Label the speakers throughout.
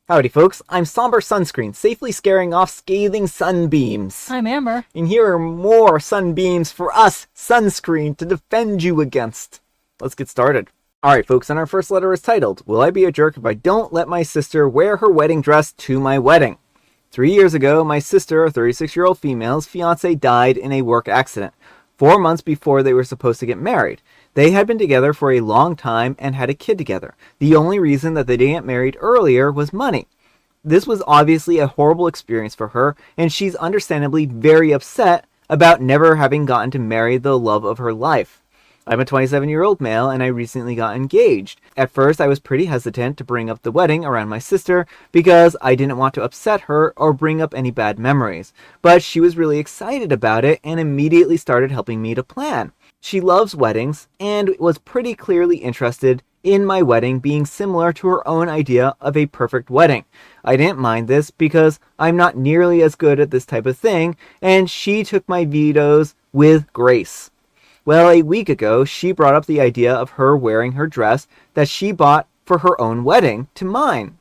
Speaker 1: Howdy folks, I'm Somber Sunscreen, safely scaring off scathing sunbeams.
Speaker 2: I'm Amber.
Speaker 1: And here are more sunbeams for us, Sunscreen, to defend you against. Let's get started. Alright folks, and our first letter is titled, Will I be a jerk if I don't let my sister wear her wedding dress to my wedding? 3 years ago, my sister, a 36-year-old female's fiance, died in a work accident, 4 months before they were supposed to get married. They had been together for a long time and had a kid together. The only reason that they didn't get married earlier was money. This was obviously a horrible experience for her, and she's understandably very upset about never having gotten to marry the love of her life. I'm a 27-year-old male, and I recently got engaged. At first, I was pretty hesitant to bring up the wedding around my sister because I didn't want to upset her or bring up any bad memories. But she was really excited about it and immediately started helping me to plan. She loves weddings and was pretty clearly interested in my wedding being similar to her own idea of a perfect wedding. I didn't mind this because I'm not nearly as good at this type of thing, and she took my vetoes with grace. Well, a week ago, she brought up the idea of her wearing her dress that she bought for her own wedding to mine.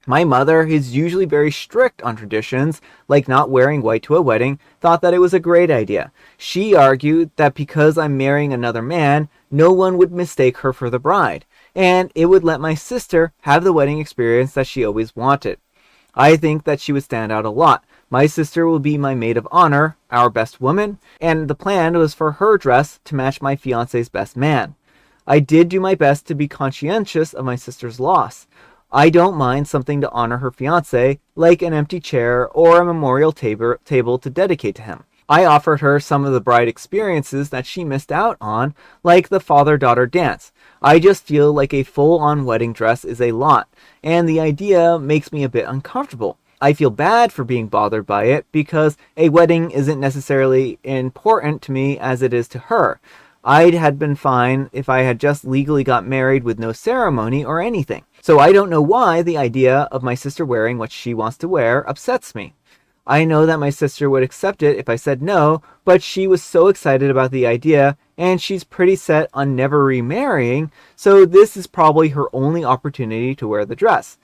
Speaker 1: My mother, who's usually very strict on traditions, like not wearing white to a wedding, thought that it was a great idea. She argued that because I'm marrying another man, no one would mistake her for the bride, and it would let my sister have the wedding experience that she always wanted. I think that she would stand out a lot. My sister will be my maid of honor, our best woman, and the plan was for her dress to match my fiance's best man. I did do my best to be conscientious of my sister's loss. I don't mind something to honor her fiancé, like an empty chair or a memorial table to dedicate to him. I offered her some of the bride experiences that she missed out on, like the father-daughter dance. I just feel like a full-on wedding dress is a lot, and the idea makes me a bit uncomfortable. I feel bad for being bothered by it because a wedding isn't necessarily important to me as it is to her. I had been fine if I had just legally got married with no ceremony or anything. So I don't know why the idea of my sister wearing what she wants to wear upsets me. I know that my sister would accept it if I said no, but she was so excited about the idea, and she's pretty set on never remarrying, so this is probably her only opportunity to wear the dress.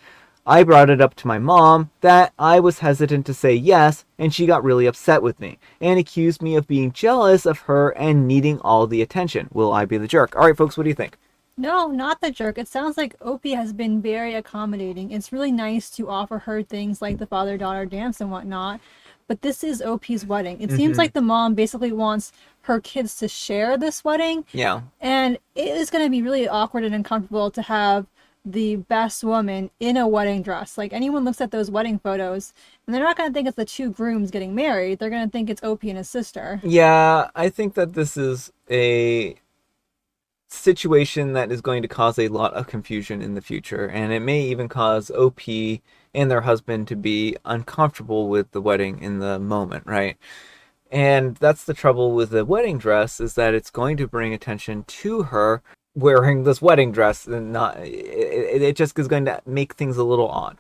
Speaker 1: I brought it up to my mom that I was hesitant to say yes, and she got really upset with me and accused me of being jealous of her and needing all the attention. Will I be the jerk? All right, folks, what do you think?
Speaker 2: No, not the jerk. It sounds like Opie has been very accommodating. It's really nice to offer her things like the father-daughter dance and whatnot, but this is Opie's wedding. It seems like the mom basically wants her kids to share this wedding.
Speaker 1: Yeah.
Speaker 2: And it is going to be really awkward and uncomfortable to have the best woman in a wedding dress. Like, anyone looks at those wedding photos and they're not going to think it's the two grooms getting married. They're going to think it's Opie and his sister.
Speaker 1: Yeah, I think that this is a situation that is going to cause a lot of confusion in the future, and it may even cause OP and their husband to be uncomfortable with the wedding in the moment, right? And that's the trouble with the wedding dress, is that it's going to bring attention to her wearing this wedding dress, and it just is going to make things a little odd.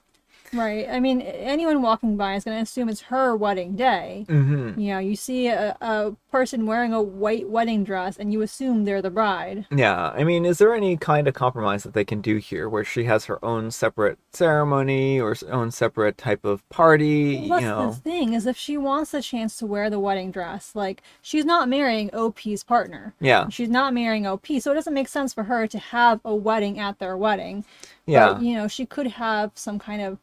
Speaker 2: Right. I mean, anyone walking by is going to assume it's her wedding day.
Speaker 1: Mm-hmm.
Speaker 2: You know, you see a person wearing a white wedding dress and you assume they're the bride.
Speaker 1: Yeah, I mean, is there any kind of compromise that they can do here where she has her own separate ceremony or own separate type of party,
Speaker 2: Well, that's the thing, is if she wants the chance to wear the wedding dress, like, she's not marrying OP's partner.
Speaker 1: Yeah.
Speaker 2: She's not marrying OP, so it doesn't make sense for her to have a wedding at their wedding.
Speaker 1: Yeah.
Speaker 2: But, you know, she could have some kind of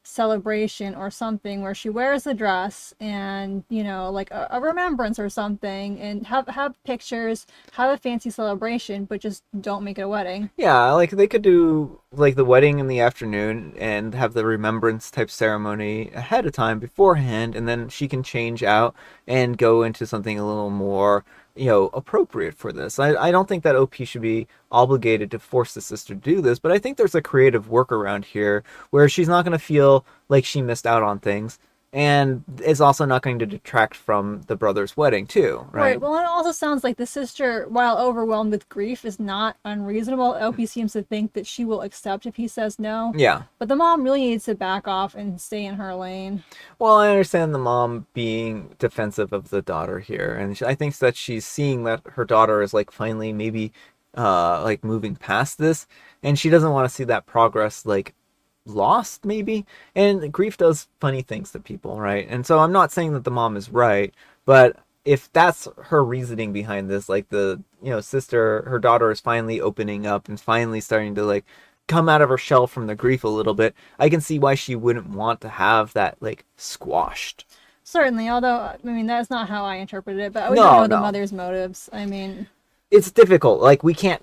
Speaker 2: celebration or something where she wears the dress and, you know, like a remembrance or something, and have pictures, have a fancy celebration, but just don't make it a wedding.
Speaker 1: Yeah, like they could do like the wedding in the afternoon and have the remembrance type ceremony ahead of time beforehand, and then she can change out and go into something a little more, you know, appropriate for this. I don't think that OP should be obligated to force the sister to do this, but I think there's a creative workaround here where she's not going to feel like she missed out on things, and it's also not going to detract from the brother's wedding too, right?
Speaker 2: Well, it also sounds like the sister, while overwhelmed with grief, is not unreasonable. OP seems to think that she will accept if he says no.
Speaker 1: Yeah.
Speaker 2: But the mom really needs to back off and stay in her lane.
Speaker 1: Well, I understand the mom being defensive of the daughter here, and I think that she's seeing that her daughter is like finally maybe like moving past this, and she doesn't want to see that progress like lost, maybe. And grief does funny things to people, right? And so I'm not saying that the mom is right, but if that's her reasoning behind this, like the, sister, her daughter is finally opening up and finally starting to like come out of her shell from the grief a little bit, I can see why she wouldn't want to have that like squashed.
Speaker 2: Certainly, although, I mean, that's not how I interpreted it, but we
Speaker 1: No,
Speaker 2: don't know the
Speaker 1: no.
Speaker 2: mother's motives. I mean,
Speaker 1: It's difficult. Like we can't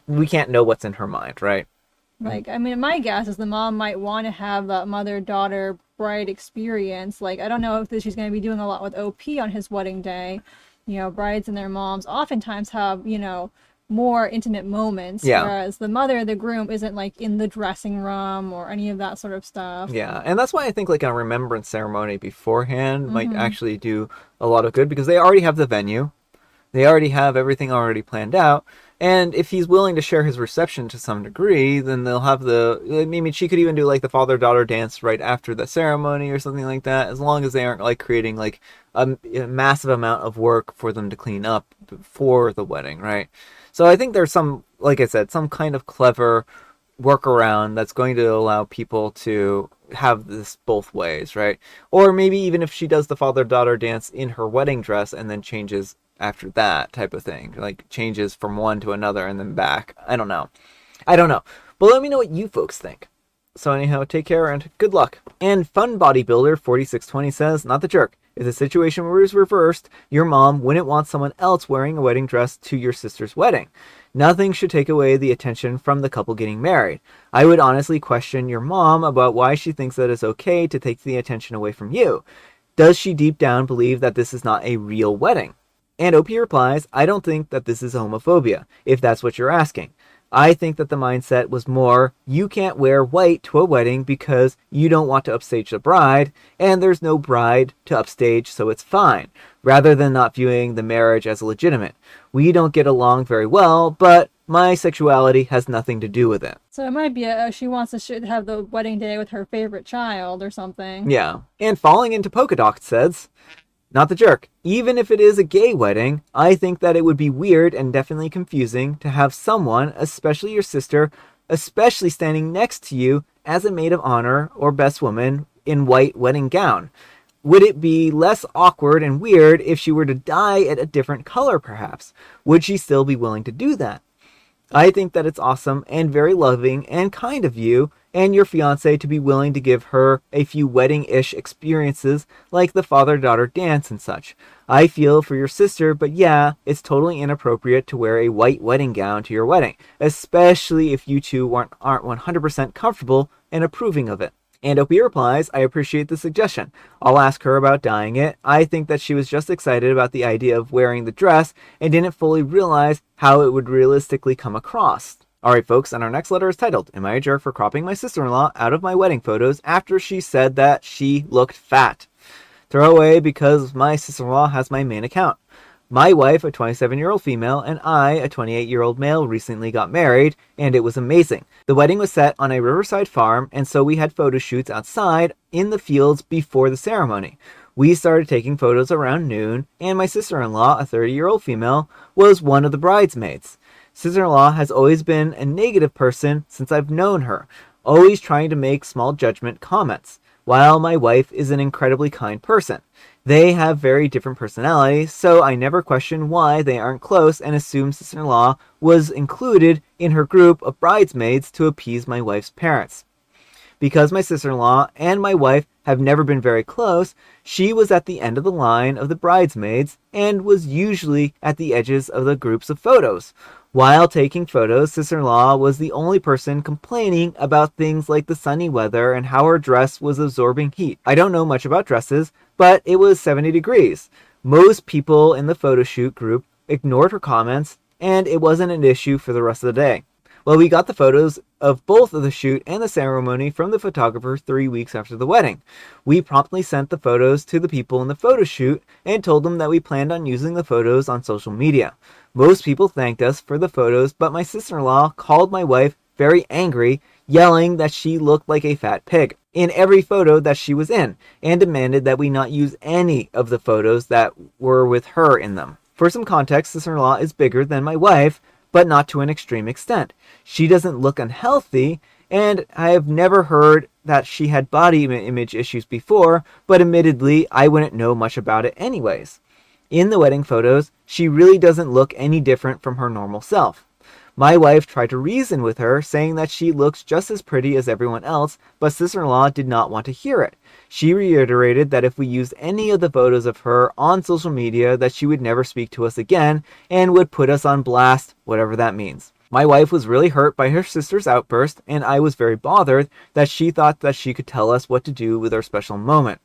Speaker 1: know what's in her mind, right?
Speaker 2: like, I mean, my guess is the mom might want to have that mother-daughter bride experience. Like, I don't know if she's going to be doing a lot with OP on his wedding day. Brides and their moms oftentimes have, more intimate moments,
Speaker 1: Yeah.
Speaker 2: whereas the mother of the groom isn't like in the dressing room or any of that sort of stuff.
Speaker 1: Yeah, and that's why I think like a remembrance ceremony beforehand might actually do a lot of good, because they already have the venue. They already have everything already planned out. And if he's willing to share his reception to some degree, then they'll have she could even do like the father-daughter dance right after the ceremony or something like that, as long as they aren't like creating like a massive amount of work for them to clean up before the wedding, right? So I think there's some, like I said, some kind of clever workaround that's going to allow people to have this both ways, right? Or maybe even if she does the father-daughter dance in her wedding dress and then changes after that type of thing, like changes from one to another and then back. I don't know. But let me know what you folks think. So anyhow, take care and good luck. And Fun Bodybuilder 4620 says, not the jerk. If the situation was reversed, your mom wouldn't want someone else wearing a wedding dress to your sister's wedding. Nothing should take away the attention from the couple getting married. I would honestly question your mom about why she thinks that it's okay to take the attention away from you. Does she deep down believe that this is not a real wedding? And OP replies, I don't think that this is homophobia, if that's what you're asking. I think that the mindset was more, you can't wear white to a wedding because you don't want to upstage the bride, and there's no bride to upstage, so it's fine, rather than not viewing the marriage as legitimate. We don't get along very well, but my sexuality has nothing to do with it.
Speaker 2: So it might be she wants to have the wedding day with her favorite child or something.
Speaker 1: Yeah. And Falling into Polka Dot says, not the jerk. Even if it is a gay wedding, I think that it would be weird and definitely confusing to have someone, especially your sister, especially standing next to you as a maid of honor or best woman in white wedding gown. Would it be less awkward and weird if she were to dye it a different color, perhaps? Would she still be willing to do that? I think that it's awesome and very loving and kind of you and your fiance to be willing to give her a few wedding-ish experiences like the father-daughter dance and such. I feel for your sister, but yeah, it's totally inappropriate to wear a white wedding gown to your wedding, especially if you two aren't 100% comfortable and approving of it. And OP replies, I appreciate the suggestion. I'll ask her about dyeing it. I think that she was just excited about the idea of wearing the dress and didn't fully realize how it would realistically come across. Alright folks, and our next letter is titled, Am I a jerk for cropping my sister-in-law out of my wedding photos after she said that she looked fat? Throw away because my sister-in-law has my main account. My wife, a 27-year-old female, and I, a 28-year-old male, recently got married, and it was amazing. The wedding was set on a riverside farm, and so we had photo shoots outside in the fields before the ceremony. We started taking photos around noon, and my sister-in-law, a 30-year-old female, was one of the bridesmaids. Sister-in-law has always been a negative person since I've known her, always trying to make small judgment comments, while my wife is an incredibly kind person. They have very different personalities, so I never question why they aren't close and assume sister-in-law was included in her group of bridesmaids to appease my wife's parents. Because my sister-in-law and my wife have never been very close, she was at the end of the line of the bridesmaids and was usually at the edges of the groups of photos. While taking photos, sister-in-law was the only person complaining about things like the sunny weather and how her dress was absorbing heat. I don't know much about dresses, but it was 70 degrees. Most people in the photo shoot group ignored her comments, and it wasn't an issue for the rest of the day. Well, we got the photos of both of the shoot and the ceremony from the photographer 3 weeks after the wedding. We promptly sent the photos to the people in the photo shoot and told them that we planned on using the photos on social media. Most people thanked us for the photos, but my sister-in-law called my wife very angry, yelling that she looked like a fat pig in every photo that she was in, and demanded that we not use any of the photos that were with her in them. For some context, sister-in-law is bigger than my wife, but not to an extreme extent. She doesn't look unhealthy, and I have never heard that she had body image issues before, but admittedly, I wouldn't know much about it anyways. In the wedding photos, she really doesn't look any different from her normal self. My wife tried to reason with her, saying that she looks just as pretty as everyone else, but sister-in-law did not want to hear it. She reiterated that if we used any of the photos of her on social media, that she would never speak to us again and would put us on blast, whatever that means. My wife was really hurt by her sister's outburst, and I was very bothered that she thought that she could tell us what to do with our special moment.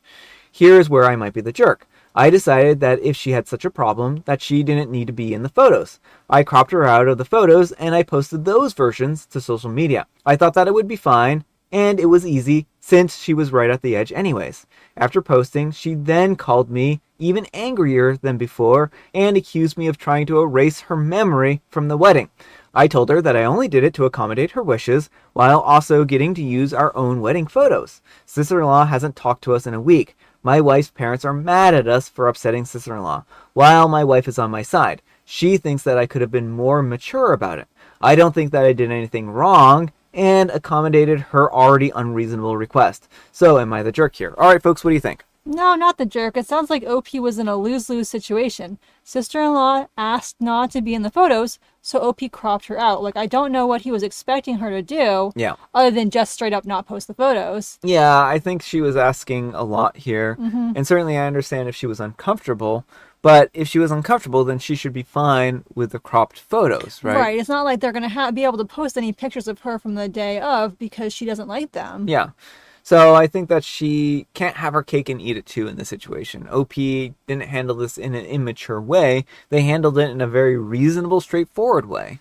Speaker 1: Here's where I might be the jerk. I decided that if she had such a problem, that she didn't need to be in the photos. I cropped her out of the photos and I posted those versions to social media. I thought that it would be fine, and it was easy since she was right at the edge anyways. After posting, she then called me even angrier than before and accused me of trying to erase her memory from the wedding. I told her that I only did it to accommodate her wishes while also getting to use our own wedding photos. Sister-in-law hasn't talked to us in a week. My wife's parents are mad at us for upsetting sister-in-law, while my wife is on my side. She thinks that I could have been more mature about it. I don't think that I did anything wrong and accommodated her already unreasonable request. So am I the jerk here? Alright folks, what do you think?
Speaker 2: No, not the jerk. It sounds like OP was in a lose-lose situation. Sister-in-law asked not to be in the photos, so OP cropped her out. Like, I don't know what he was expecting her to do, other than just straight up not post the photos.
Speaker 1: Yeah, I think she was asking a lot here. And certainly I understand if she was uncomfortable, but if she was uncomfortable, then she should be fine with the cropped photos, right?
Speaker 2: Right. It's not like they're going to be able to post any pictures of her from the day of because she doesn't like them.
Speaker 1: Yeah. So I think that she can't have her cake and eat it too in this situation. OP didn't handle this in an immature way. They handled it in a very reasonable, straightforward way.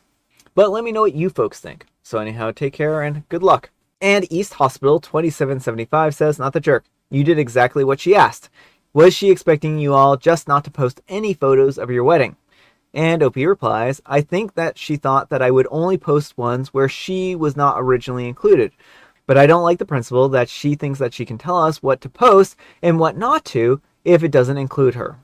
Speaker 1: But let me know what you folks think. So anyhow, take care and good luck. And East Hospital 2775 says, not the jerk. You did exactly what she asked. Was she expecting you all just not to post any photos of your wedding? And OP replies, I think that she thought that I would only post ones where she was not originally included. But I don't like the principle that she thinks that she can tell us what to post and what not to if it doesn't include her.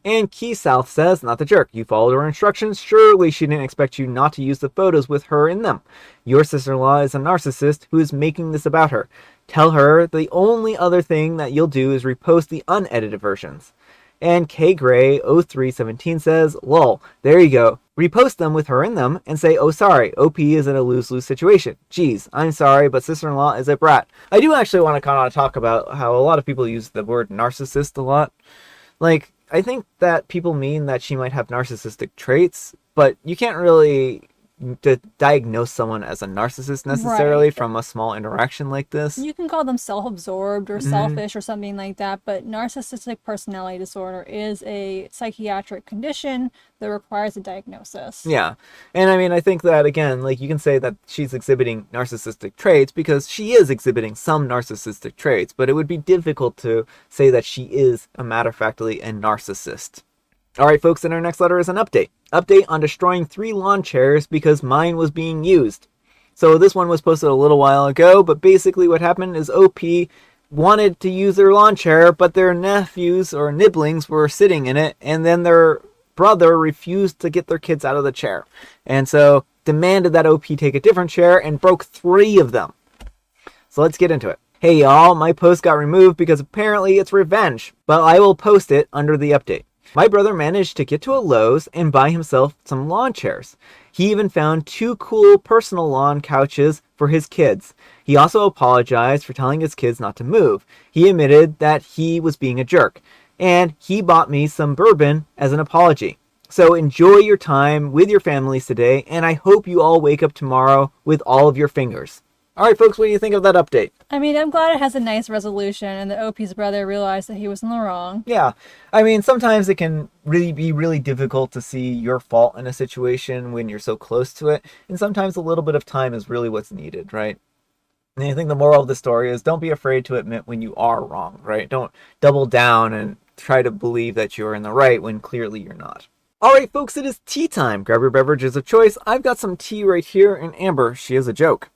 Speaker 1: And Key South says, not the jerk. You followed her instructions. Surely she didn't expect you not to use the photos with her in them. Your sister-in-law is a narcissist who is making this about her. Tell her the only other thing that you'll do is repost the unedited versions. And K Gray 0317 says, lol, there you go. Repost them with her in them and say, oh sorry, OP is in a lose-lose situation. Geez, I'm sorry, but sister-in-law is a brat. I do actually want to kind of talk about how a lot of people use the word narcissist a lot. Like, I think that people mean that she might have narcissistic traits, but you can't really diagnose someone as a narcissist necessarily from a small interaction like this.
Speaker 2: You can call them self-absorbed or selfish or something like that, but narcissistic personality disorder is a psychiatric condition that requires a diagnosis.
Speaker 1: Yeah. And I mean, I think that, again, like, you can say that she's exhibiting narcissistic traits because she is exhibiting some narcissistic traits, but it would be difficult to say that she is, a matter of factly, a narcissist. Alright folks, and our next letter is an update. Update on destroying 3 lawn chairs because mine was being used. So this one was posted a little while ago, but basically what happened is OP wanted to use their lawn chair, but their nephews or nibblings were sitting in it, and then their brother refused to get their kids out of the chair. And so demanded that OP take a different chair and broke 3 of them. So let's get into it. Hey y'all, my post got removed because apparently it's revenge, but I will post it under the update. My brother managed to get to a Lowe's and buy himself some lawn chairs. He even found 2 cool personal lawn couches for his kids. He also apologized for telling his kids not to move. He admitted that he was being a jerk. And he bought me some bourbon as an apology. So enjoy your time with your families today, and I hope you all wake up tomorrow with all of your fingers. Alright folks, what do you think of that update?
Speaker 2: I mean, I'm glad it has a nice resolution and that OP's brother realized that he was in the wrong.
Speaker 1: Yeah, I mean, sometimes it can really be really difficult to see your fault in a situation when you're so close to it, and sometimes a little bit of time is really what's needed, right? And I think the moral of the story is don't be afraid to admit when you are wrong, right? Don't double down and try to believe that you're in the right when clearly you're not. Alright folks, it is tea time. Grab your beverages of choice. I've got some tea right here, and Amber, she has a joke.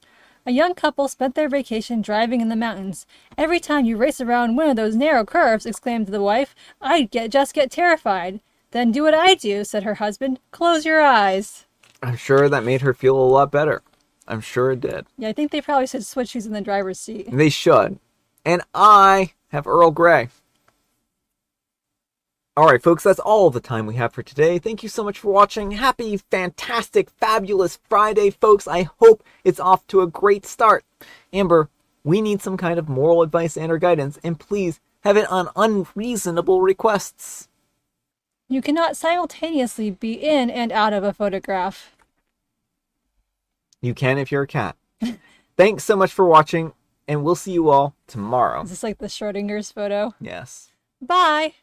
Speaker 2: A young couple spent their vacation driving in the mountains. Every time you race around one of those narrow curves, exclaimed the wife, I'd just get terrified. Then do what I do, said her husband. Close your eyes.
Speaker 1: I'm sure that made her feel a lot better. I'm sure it did.
Speaker 2: Yeah, I think they probably should switch who's in the driver's seat.
Speaker 1: They should. And I have Earl Grey. Alright, folks, that's all the time we have for today. Thank you so much for watching. Happy, fantastic, fabulous Friday, folks. I hope it's off to a great start. Amber, we need some kind of moral advice and or guidance, and please have it on unreasonable requests.
Speaker 2: You cannot simultaneously be in and out of a photograph.
Speaker 1: You can if you're a cat. Thanks so much for watching, and we'll see you all tomorrow.
Speaker 2: Is this like the Schrodinger's photo?
Speaker 1: Yes.
Speaker 2: Bye!